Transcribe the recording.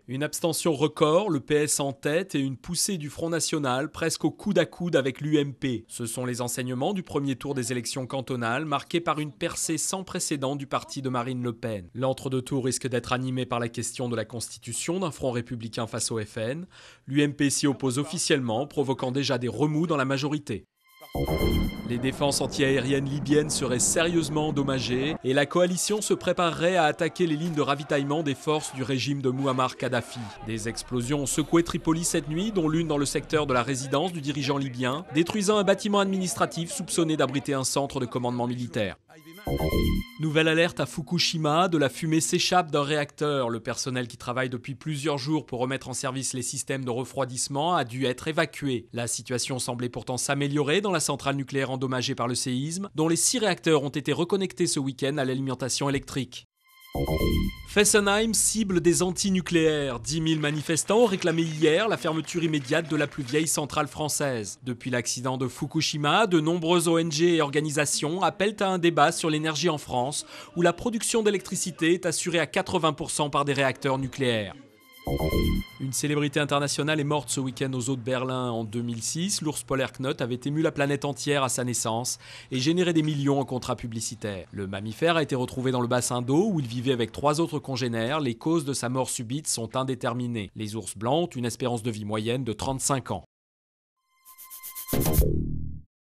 Une abstention record, le PS en tête et une poussée du Front National presque au coude à coude avec l'UMP. Ce sont les enseignements du premier tour des élections cantonales marqués par une percée sans précédent du parti de Marine Le Pen. L'entre-deux-tours risque d'être animé par la question de la constitution d'un front républicain face au FN. L'UMP s'y oppose officiellement, provoquant déjà des remous dans la majorité. Les défenses antiaériennes libyennes seraient sérieusement endommagées et la coalition se préparerait à attaquer les lignes de ravitaillement des forces du régime de Mouammar Kadhafi. Des explosions ont secoué Tripoli cette nuit, dont l'une dans le secteur de la résidence du dirigeant libyen, détruisant un bâtiment administratif soupçonné d'abriter un centre de commandement militaire. Nouvelle alerte à Fukushima, de la fumée s'échappe d'un réacteur. Le personnel qui travaille depuis plusieurs jours pour remettre en service les systèmes de refroidissement a dû être évacué. La situation semblait pourtant s'améliorer dans la centrale nucléaire endommagée par le séisme, dont les 6 réacteurs ont été reconnectés ce week-end à l'alimentation électrique. Fessenheim cible des anti-nucléaires. 10 000 manifestants ont réclamé hier la fermeture immédiate de la plus vieille centrale française. Depuis l'accident de Fukushima, de nombreuses ONG et organisations appellent à un débat sur l'énergie en France, où la production d'électricité est assurée à 80% par des réacteurs nucléaires. Une célébrité internationale est morte ce week-end aux eaux de Berlin. En 2006, l'ours polaire Knut avait ému la planète entière à sa naissance et généré des millions en contrats publicitaires. Le mammifère a été retrouvé dans le bassin d'eau où il vivait avec 3 autres congénères. Les causes de sa mort subite sont indéterminées. Les ours blancs ont une espérance de vie moyenne de 35 ans.